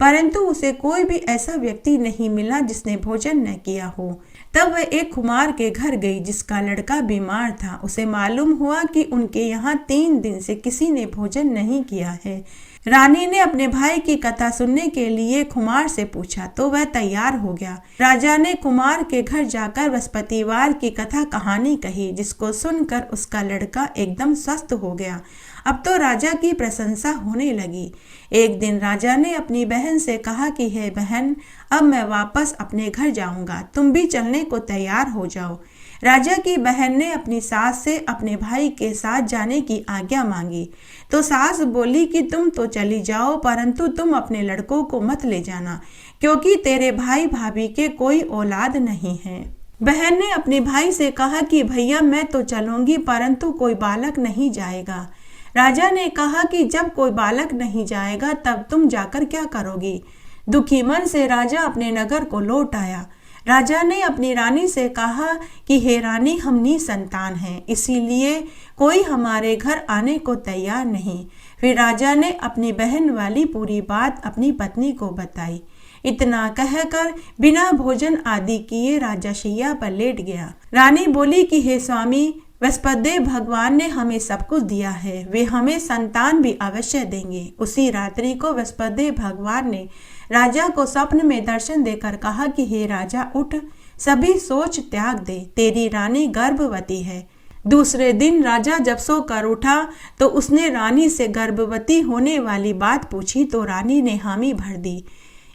परंतु उसे कोई भी ऐसा व्यक्ति नहीं मिला जिसने भोजन न किया हो। तब वह एक कुम्हार के घर गई जिसका लड़का बीमार था। उसे मालूम हुआ कि उनके यहाँ 3 दिन से किसी ने भोजन नहीं किया है। रानी ने अपने भाई की कथा सुनने के लिए कुम्हार से पूछा तो वह तैयार हो गया। राजा ने कुम्हार के घर जाकर बृहस्पतिवार की कथा कहानी कही, जिसको सुनकर उसका लड़का एकदम स्वस्थ हो गया। अब तो राजा की प्रशंसा होने लगी। एक दिन राजा ने अपनी बहन से कहा कि हे बहन, अब मैं वापस अपने घर जाऊंगा, तुम भी चलने को तैयार हो जाओ। राजा की बहन ने अपनी सास से अपने भाई के साथ जाने की आज्ञा मांगी, तो सास बोली कि तुम तो चली जाओ, परंतु तुम अपने लड़कों को मत ले जाना, क्योंकि तेरे भाई भाभी के कोई औलाद नहीं है। बहन ने अपने भाई से कहा कि भैया, मैं तो चलूंगी, परंतु कोई बालक नहीं जाएगा। राजा ने कहा कि जब कोई बालक नहीं जाएगा तब तुम जाकर क्या करोगी। दुखी मन से राजा अपने नगर को लौट आया। राजा ने अपनी रानी से कहा कि हे रानी, हम निसंतान हैं, इसीलिए कोई हमारे घर आने को तैयार नहीं। फिर राजा ने अपनी बहन वाली पूरी बात अपनी पत्नी को बताई। इतना कहकर बिना भोजन आदि किए राजा शैया पर लेट गया। रानी बोली कि हे स्वामी, बृहस्पतिदेव भगवान ने हमें सब कुछ दिया है, वे हमें संतान भी अवश्य देंगे। उसी रात्रि को बृहस्पतिदेव भगवान ने राजा को स्वप्न में दर्शन देकर कहा कि हे राजा, उठ, सभी सोच त्याग दे, तेरी रानी गर्भवती है। दूसरे दिन राजा जब सोकर उठा तो उसने रानी से गर्भवती होने वाली बात पूछी तो रानी ने हामी भर दी।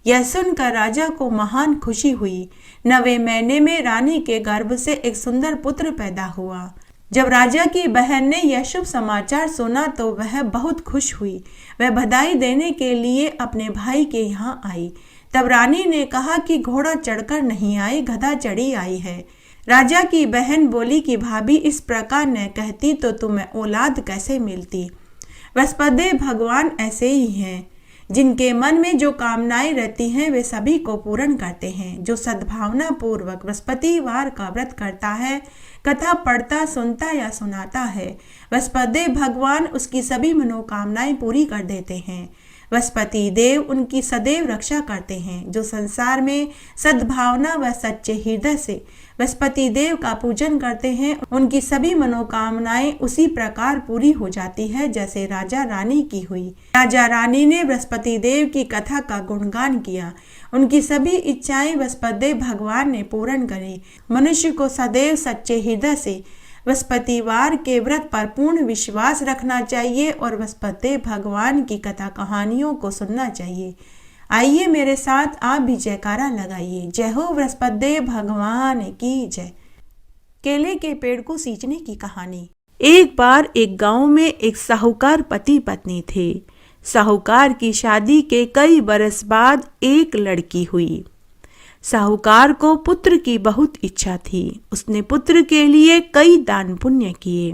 यह सुनकर राजा को महान खुशी हुई। 9वें महीने में रानी के गर्भ से एक सुंदर पुत्र पैदा हुआ। जब राजा की बहन ने यह शुभ समाचार सुना तो वह बहुत खुश हुई। वह बधाई देने के लिए अपने भाई के यहाँ आई। तब रानी ने कहा कि घोड़ा चढ़कर नहीं आई, गधा चढ़ी आई है। राजा की बहन बोली कि भाभी इस प्रकार न कहती तो तुम्हें औलाद कैसे मिलती। वृषपतिदेव भगवान ऐसे ही हैं, जिनके मन में जो कामनाएं रहती हैं वे सभी को पूर्ण करते हैं। जो सद्भावना पूर्वक बृहस्पतिवार का व्रत करता है, कथा पढ़ता, सुनता या सुनाता है, बृहस्पतिदेव भगवान उसकी सभी मनोकामनाएं पूरी कर देते हैं। बृहस्पति देव उनकी सदैव रक्षा करते हैं। जो संसार में सद्भावना व सच्चे हृदय से बृहस्पति देव का पूजन करते हैं, उनकी सभी मनोकामनाएं उसी प्रकार पूरी हो जाती है जैसे राजा रानी की हुई। राजा रानी ने बृहस्पति देव की कथा का गुणगान किया, उनकी सभी इच्छाएं बृहस्पति देव भगवान ने पूर्ण करी। मनुष्य को सदैव सच्चे हृदय से बृहस्पतिवार के व्रत पर पूर्ण विश्वास रखना चाहिए और बृहस्पति भगवान की कथा कहानियों को सुनना चाहिए। आइए मेरे साथ आप भी जयकारा लगाइए। जय हो बृहस्पति भगवान की जय। केले के पेड़ को सींचने की कहानी। एक बार एक गांव में एक साहूकार पति पत्नी थे। साहूकार की शादी के कई बरस बाद एक लड़की हुई। साहूकार को पुत्र की बहुत इच्छा थी। उसने पुत्र के लिए कई दान पुण्य किए।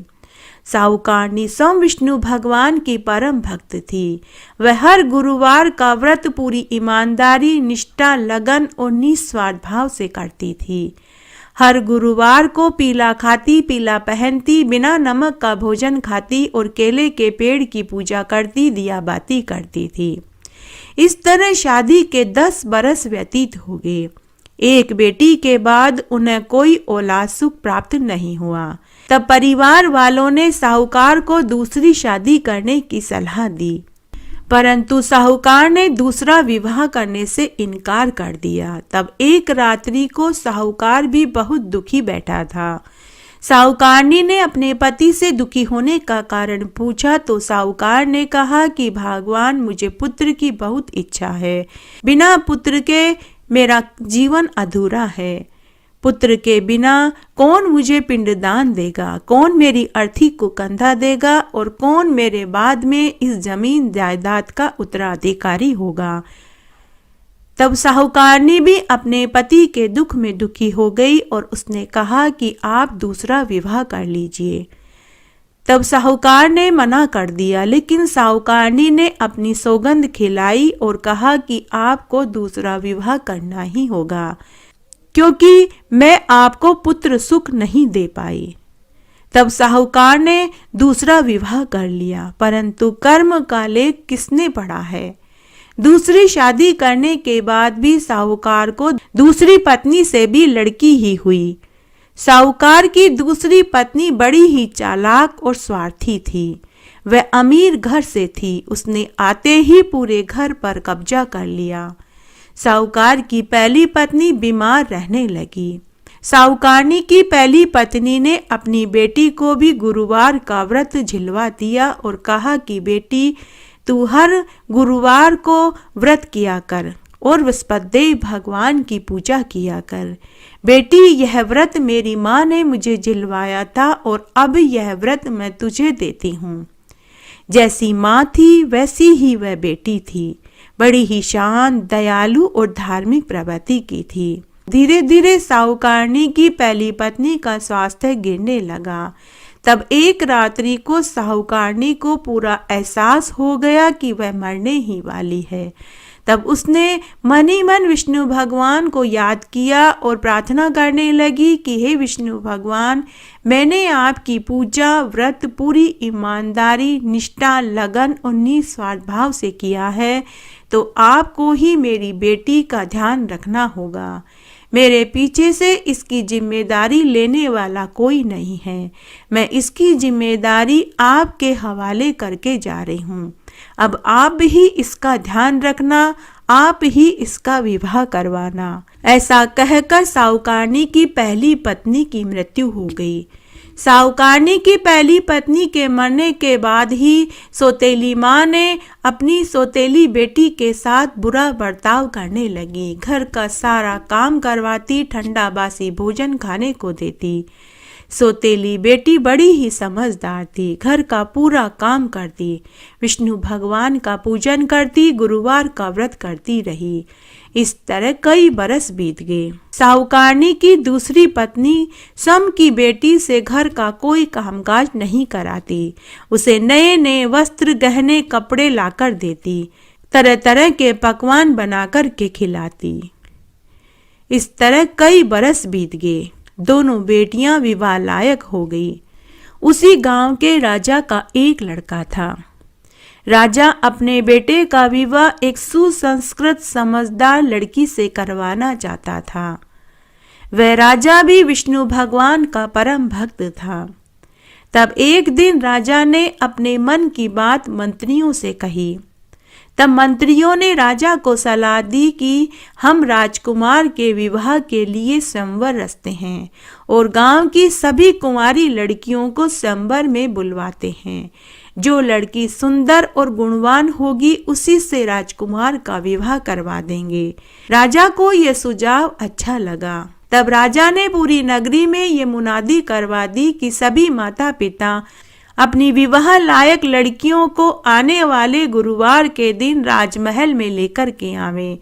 साहूकारनी स्वयं विष्णु भगवान की परम भक्त थी। वह हर गुरुवार का व्रत पूरी ईमानदारी, निष्ठा, लगन और निस्वार्थ भाव से करती थी। हर गुरुवार को पीला खाती, पीला पहनती, बिना नमक का भोजन खाती और केले के पेड़ की पूजा करती, दिया बाती करती थी। इस तरह शादी के 10 बरस व्यतीत हो गए। एक बेटी के बाद उन्हें कोई औलाद सुख प्राप्त नहीं हुआ। तब परिवार वालों ने साहूकार को दूसरी शादी करने की सलाह दी, परंतु साहूकार ने दूसरा विवाह करने से इनकार कर दिया। तब एक रात्रि को साहूकार भी बहुत दुखी बैठा था। साहूकारनी ने अपने पति से दुखी होने का कारण पूछा तो साहूकार ने कहा कि भगवान, मुझे पुत्र की बहुत इच्छा है। बिना पुत्र के मेरा जीवन अधूरा है। पुत्र के बिना कौन मुझे पिंडदान देगा, कौन मेरी अर्थी को कंधा देगा और कौन मेरे बाद में इस जमीन जायदाद का उत्तराधिकारी होगा। तब साहूकारनी भी अपने पति के दुख में दुखी हो गई और उसने कहा कि आप दूसरा विवाह कर लीजिए। तब साहूकार ने मना कर दिया, लेकिन साहूकारनी ने अपनी सौगंध खिलाई और कहा कि आपको दूसरा विवाह करना ही होगा, क्योंकि मैं आपको पुत्र सुख नहीं दे पाई। तब साहूकार ने दूसरा विवाह कर लिया, परंतु कर्म का लेख किसने पढ़ा है। दूसरी शादी करने के बाद भी साहूकार को दूसरी पत्नी से भी लड़की ही हुई। साहूकार की दूसरी पत्नी बड़ी ही चालाक और स्वार्थी थी। वह अमीर घर से थी। उसने आते ही पूरे घर पर कब्जा कर लिया। साहूकार की पहली पत्नी बीमार रहने लगी। साहूकारनी की पहली पत्नी ने अपनी बेटी को भी गुरुवार का व्रत झिलवा दिया और कहा कि बेटी, तू हर गुरुवार को व्रत किया कर और बृहस्पति भगवान की पूजा किया कर। बेटी, यह व्रत मेरी माँ ने मुझे झिलवाया था और अब यह व्रत मैं तुझे देती हूँ। जैसी माँ थी वैसी ही वह बेटी थी। बड़ी ही शांत, दयालु और धार्मिक प्रवृत्ति की थी। धीरे धीरे साहूकारनी की पहली पत्नी का स्वास्थ्य गिरने लगा। तब एक रात्रि को साहूकारनी को पूरा एहसास हो गया कि वह मरने ही वाली है। तब उसने मन ही मन विष्णु भगवान को याद किया और प्रार्थना करने लगी कि हे विष्णु भगवान, मैंने आपकी पूजा व्रत पूरी ईमानदारी, निष्ठा, लगन और निस्वार्थ भाव से किया है, तो आपको ही मेरी बेटी का ध्यान रखना होगा। मेरे पीछे से इसकी जिम्मेदारी लेने वाला कोई नहीं है। मैं इसकी जिम्मेदारी आपके हवाले करके जा रही हूँ। अब आप ही इसका ध्यान रखना, आप ही इसका विवाह करवाना। ऐसा कहकर साहूकारनी की पहली पत्नी की मृत्यु हो गई। साहूकारनी की पहली पत्नी के मरने के बाद ही सौतेली माँ ने अपनी सौतेली बेटी के साथ बुरा बर्ताव करने लगी। घर का सारा काम करवाती, ठंडा बासी भोजन खाने को देती। सौतेली बेटी बड़ी ही समझदार थी। घर का पूरा काम करती, विष्णु भगवान का पूजन करती, गुरुवार का व्रत करती रही। इस तरह कई बरस बीत गए। साहूकारनी की दूसरी पत्नी सम की बेटी से घर का कोई कामकाज नहीं कराती। उसे नए नए वस्त्र, गहने, कपड़े लाकर देती, तरह तरह के पकवान बनाकर के खिलाती। इस तरह कई बरस बीत गए। दोनों बेटियां विवाह लायक हो गई। उसी गांव के राजा का एक लड़का था। राजा अपने बेटे का विवाह एक सुसंस्कृत समझदार लड़की से करवाना चाहता था। वह राजा भी विष्णु भगवान का परम भक्त था। तब एक दिन राजा ने अपने मन की बात मंत्रियों से कही। तब मंत्रियों ने राजा को सलाह दी कि हम राजकुमार के विवाह के लिए स्वयंवर रचते हैं और गांव की सभी कुंवारी लड़कियों को स्वयंवर में बुलवाते हैं। जो लड़की सुंदर और गुणवान होगी उसी से राजकुमार का विवाह करवा देंगे। राजा को यह सुझाव अच्छा लगा। तब राजा ने पूरी नगरी में ये मुनादी करवा दी कि सभी माता पिता अपनी विवाह लायक लड़कियों को आने वाले गुरुवार के दिन राजमहल में लेकर के आवे।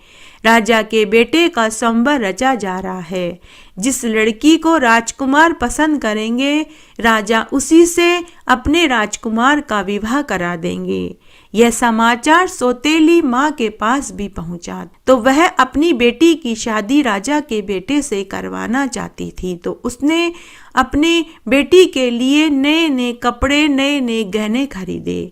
राजा के बेटे का स्वयंवर रचा जा रहा है। जिस लड़की को राजकुमार पसंद करेंगे राजा उसी से अपने राजकुमार का विवाह करा देंगे। यह समाचार सौतेली माँ के पास भी पहुंचा तो वह अपनी बेटी की शादी राजा के बेटे से करवाना चाहती थी। तो उसने अपने बेटी के लिए नए नए कपड़े, नए नए गहने खरीदे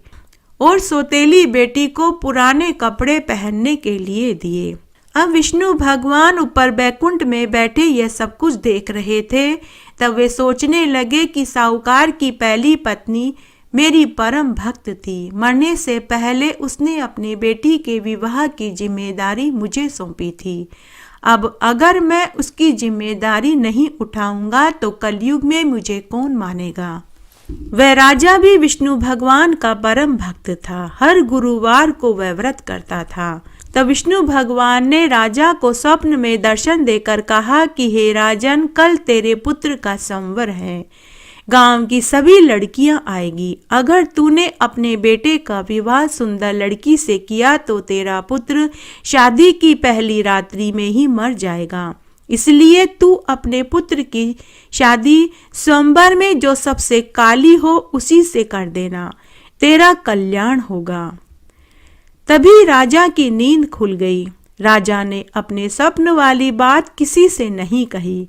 और सौतेली बेटी को पुराने कपड़े पहनने के लिए दिए। अब विष्णु भगवान ऊपर बैकुंठ में बैठे यह सब कुछ देख रहे थे। तब वे सोचने लगे कि साहूकार की पहली पत्नी मेरी परम भक्त थी। मरने से पहले उसने अपनी बेटी के विवाह की जिम्मेदारी मुझे सौंपी थी। अब अगर मैं उसकी जिम्मेदारी नहीं उठाऊंगा तो कलयुग में मुझे कौन मानेगा। वह राजा भी विष्णु भगवान का परम भक्त था। हर गुरुवार को वह व्रत करता था। तब विष्णु भगवान ने राजा को स्वप्न में दर्शन देकर कहा कि हे राजन, कल तेरे पुत्र का संवर है। गांव की सभी लड़कियां आएगी। अगर तूने अपने बेटे का विवाह सुंदर लड़की से किया तो तेरा पुत्र शादी की पहली रात्रि में ही मर जाएगा। इसलिए तू अपने पुत्र की शादी स्वयंवर में जो सबसे काली हो उसी से कर देना, तेरा कल्याण होगा। तभी राजा की नींद खुल गई। राजा ने अपने स्वप्न वाली बात किसी से नहीं कही,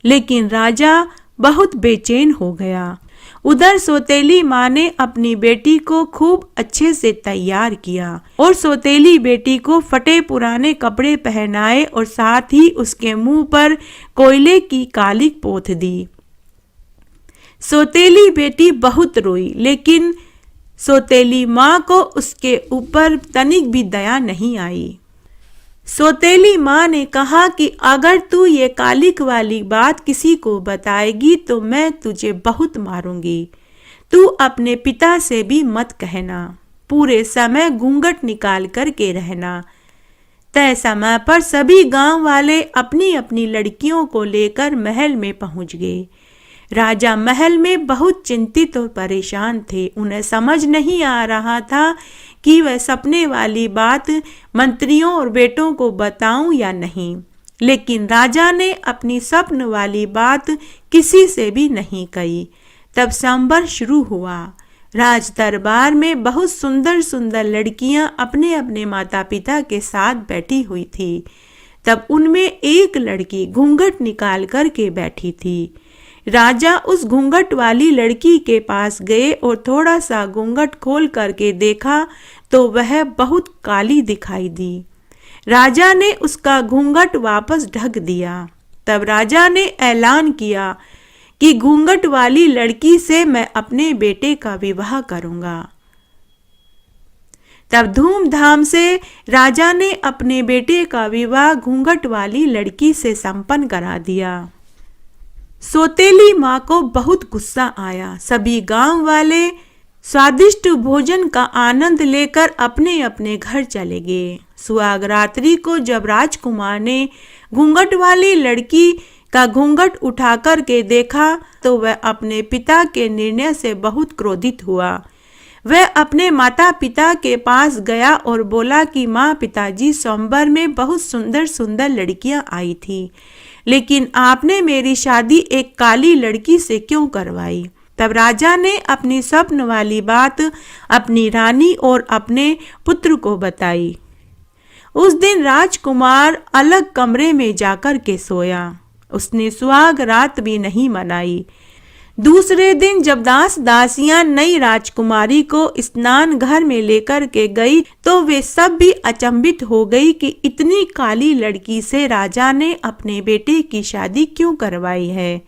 लेकिन राजा बहुत बेचैन हो गया। उधर सौतेली माँ ने अपनी बेटी को खूब अच्छे से तैयार किया और सौतेली बेटी को फटे पुराने कपड़े पहनाए और साथ ही उसके मुंह पर कोयले की कालिक पोत दी। सौतेली बेटी बहुत रोई, लेकिन सौतेली माँ को उसके ऊपर तनिक भी दया नहीं आई। सौतेली माँ ने कहा कि अगर तू ये कालिक वाली बात किसी को बताएगी तो मैं तुझे बहुत मारूंगी। तू अपने पिता से भी मत कहना। पूरे समय घूंघट निकाल कर के रहना। तय समय पर सभी गांव वाले अपनी अपनी लड़कियों को लेकर महल में पहुंच गए। राजा महल में बहुत चिंतित और परेशान थे। उन्हें समझ नहीं आ रहा था कि वह सपने वाली बात मंत्रियों और बेटों को बताऊं या नहीं। लेकिन राजा ने अपनी स्वप्न वाली बात किसी से भी नहीं कही। तब संवर शुरू हुआ। राज दरबार में बहुत सुंदर सुंदर लड़कियां अपने अपने माता पिता के साथ बैठी हुई थी। तब उनमें एक लड़की घूंघट निकाल कर के बैठी थी। राजा उस घूंघट वाली लड़की के पास गए और थोड़ा सा घूंघट खोल करके देखा तो वह बहुत काली दिखाई दी। राजा ने उसका घूंघट वापस ढक दिया। तब राजा ने ऐलान किया कि घूंघट वाली लड़की से मैं अपने बेटे का विवाह करूंगा। तब धूमधाम से राजा ने अपने बेटे का विवाह घूंघट वाली लड़की से संपन्न करा दिया। सौतेली माँ को बहुत गुस्सा आया। सभी गांव वाले स्वादिष्ट भोजन का आनंद लेकर अपने अपने घर चले गए। सुहाग रात्रि को जब राजकुमार ने घूंघट वाली लड़की का घूंघट उठाकर के देखा तो वह अपने पिता के निर्णय से बहुत क्रोधित हुआ। वह अपने माता पिता के पास गया और बोला कि माँ पिताजी, स्वयंवर में बहुत सुंदर सुंदर लड़कियां आई थी, लेकिन आपने मेरी शादी एक काली लड़की से क्यों करवाई। तब राजा ने अपनी स्वप्न वाली बात अपनी रानी और अपने पुत्र को बताई। उस दिन राजकुमार अलग कमरे में जाकर के सोया। उसने सुहाग रात भी नहीं मनाई। दूसरे दिन जब दास दासियां नई राजकुमारी को स्नान घर में लेकर के गई तो वे सब भी अचंभित हो गई कि इतनी काली लड़की से राजा ने अपने बेटे की शादी क्यों करवाई है।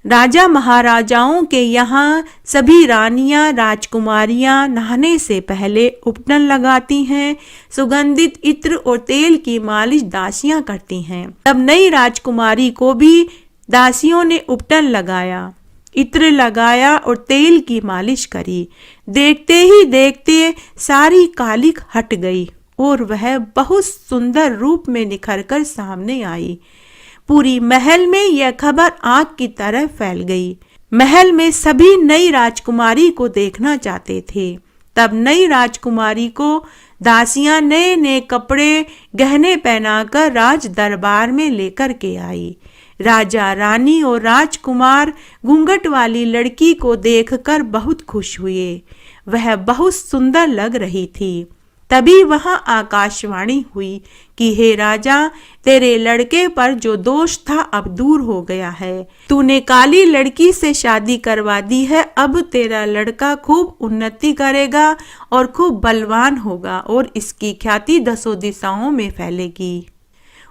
राजा महाराजाओं के यहाँ सभी रानियां राजकुमारियां नहाने से पहले उपटन लगाती हैं। सुगंधित इत्र और तेल की मालिश दासियां करती हैं। तब नई राजकुमारी को भी दासियों ने उपटन लगाया, इत्र लगाया और तेल की मालिश करी। देखते ही देखते सारी कालिक हट गई और वह बहुत सुंदर रूप में निखरकर सामने आई। पूरी महल में यह खबर आग की तरह फैल गई। महल में सभी नई राजकुमारी को देखना चाहते थे। तब नई राजकुमारी को दासियां नए नए कपड़े गहने पहनाकर राज दरबार में लेकर के आई। राजा रानी और राजकुमार घूंघट वाली लड़की को देखकर बहुत खुश हुए। वह बहुत सुंदर लग रही थी। तभी वहां आकाशवाणी हुई कि हे राजा, तेरे लड़के पर जो दोष था अब दूर हो गया है। तूने काली लड़की से शादी करवा दी है। अब तेरा लड़का खूब उन्नति करेगा और खूब बलवान होगा और इसकी ख्याति दसों दिशाओं में फैलेगी।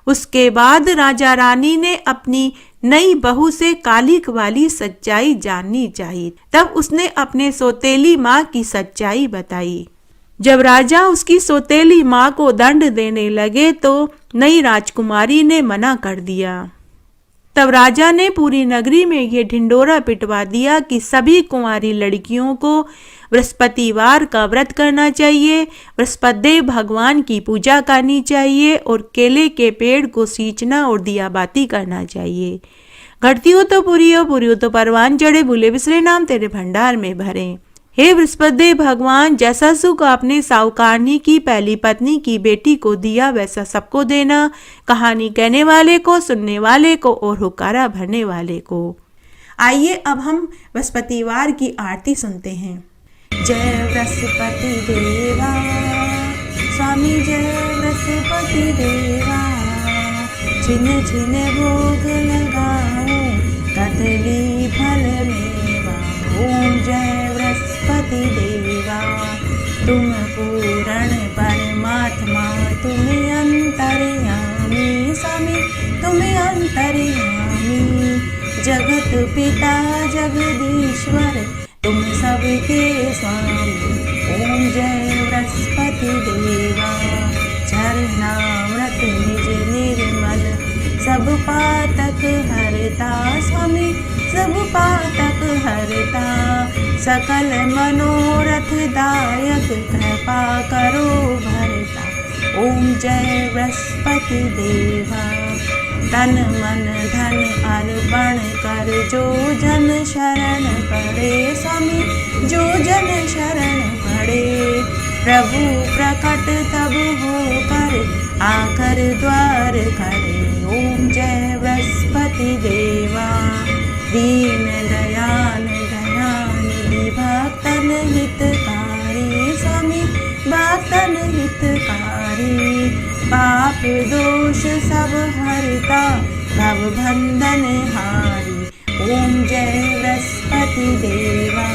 उसके बाद राजा रानी ने अपनी नई बहू से कालिक वाली सच्चाई जाननी चाहिए। तब उसने अपने सौतेली माँ की सच्चाई बताई। जब राजा उसकी सौतेली माँ को दंड देने लगे तो नई राजकुमारी ने मना कर दिया। तब राजा ने पूरी नगरी में ये ढिंडोरा पिटवा दिया कि सभी कुंवारी लड़कियों को बृहस्पतिवार का व्रत करना चाहिए, बृहस्पति भगवान की पूजा करनी चाहिए और केले के पेड़ को सींचना और दिया बाती करना चाहिए। घटती हो तो पूरी हो तो परवान चढ़े, भूले बिसरे नाम तेरे भंडार में भरे। हे बृहस्पति भगवान, जैसा सुख आपने साहूकारनी की पहली पत्नी की बेटी को दिया वैसा सबको देना, कहानी कहने वाले को, सुनने वाले को और हुक्कारा भरने वाले को। आइए अब हम बृहस्पतिवार की आरती सुनते हैं। जय बृहस्पति देवा स्वामी, जय बृहस्पति देवा, छिन छिन भोग लगाऊं कदली फल मेवा। ओम जय बृहस्पति देवा, तुम पूर्ण परमात्मा, तुम्हें अंतर्यामी स्वामी, तुम्हें अंतर्यामी। जगत पिता जगदीश्वर, तुम सबके स्वामी। ओम जय बृहस्पति देवा, झरनामृत निज निर्मल, सब पातक हरता स्वामी, सब पातक हरता। सकल मनोरथ दायक, कृपा करो भरता। ओम जय बृहस्पति देवा, तन मन धन अर्पण कर जो जन शरण पड़े स्वामी, जो जन शरण पड़े। प्रभु प्रकट तब हो कर आकर द्वार खड़े। ओम जय बृहस्पति देवा, दीन दयाल दयानिधि, भक्तन हितकारी स्वामी, भक्तन हितकारी। पाप दोष सब हरता, भव बंधन हारी। ओम जय बृहस्पति देवा,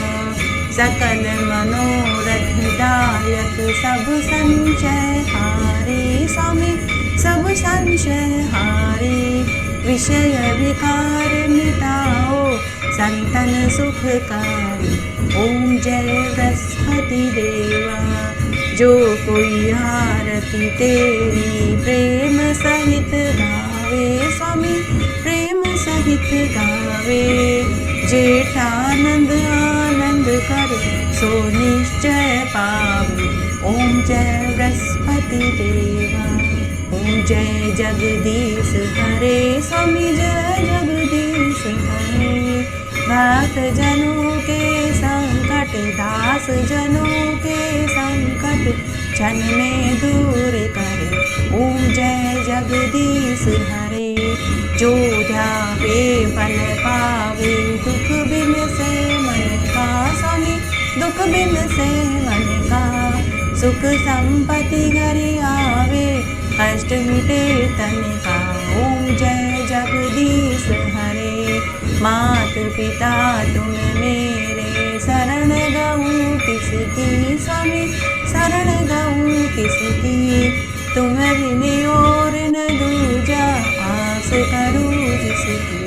सकल मनोरथ दायक, सब संशय हारे स्वामी, सब संशय हारे। विषय विकार मिटाओ, संतन सुखकारी। ओम जय बृहस्पति देवा, जो कोई आरती तेरी प्रेम सहित गावे स्वामी, प्रेम सहित गावे। जेठानंद आनंद कर सो निश्चय पावे। ओम जय बृहस्पति देवा, ओम जय जगदीश हरे स्वामी, जय जगदीश हरे। भक्त जनों के संकट दास जनों के संकट क्षण में दूर करे। ओम जय जगदीश हरे। जो ध्यावे फल पावे दुख बिन से मन का स्वामी, दुख बिन से मन का। सुख संपत्ति घर आवे कष्ट मिटे तन का। ओम जय जगदीश हरे। मात पिता तुम मेरे शरण गऊँ किसकी स्वामी, शरण गऊँ किसकी। तुम बिन और न दूजा आस करूँ जिसकी।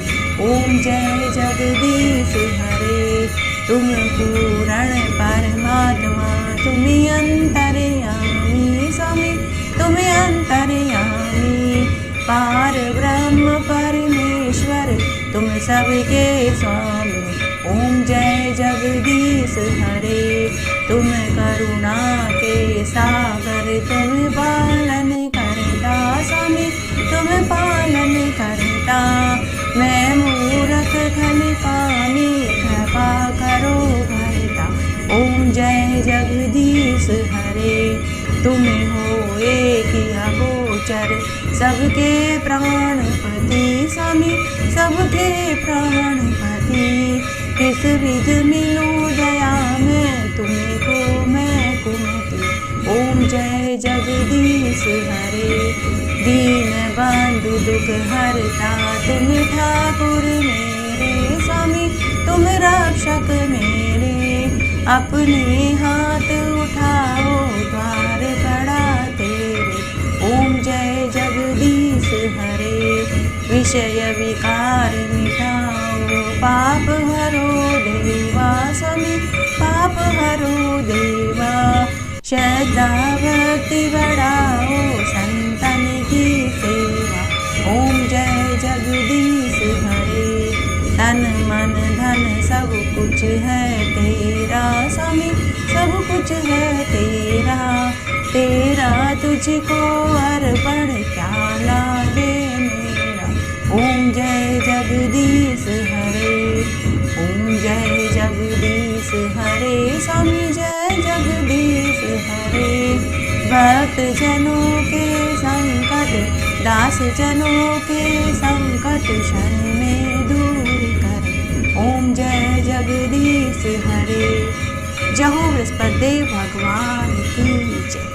ओम जय जगदीश हरे। तुम पूर्ण परमात्मा तुम अंतर्यामी स्वामी, तुम अंतर्यामी। पार ब्रह्म परमेश्वर तुम सबके स्वामी। ओम जय जगदीश हरे। तुम करुणा के सागर तुम पालन करता स्वामी, तुम पालन करता। मैं मूर्ख खल पानी कृपा करो भरता। ओम जय जगदीश हरे। तुम हो एक अगोचर सबके प्राणपति स्वामी, सबके प्राणपति। किस विध मिलूं दया में तुमको मैं कुमति। ओम जय जगदीश हरे। दीन बंधु दुख हरता तुम ठाकुर मेरे स्वामी, तुम रक्षक मेरे। अपने हाथ उठाओ द्वार पड़ा तेरे। ओम जय जगदीश हरे। विषय विकार मिटाओ पाप हरो देवा स्वामी, पाप हरो देवा। श्रद्धा भक्ति बढ़ाओ संतन की सेवा। ओम जय जगदीश हरे। तन मन धन सब कुछ है तेरा स्वामी, सब कुछ है तेरा। तेरा तुझको अर्पण क्या लागे मेरा। ओम जय जगदीश हरे। ओम जय जगदीश हरे स्वामी, जय जगदीश हरे। भक्त जनों के संकट दास जनों के संकट क्षण में दूर करे। ओम जय जगदीश हरे। जय हो बृहस्पति देव भगवान की जय।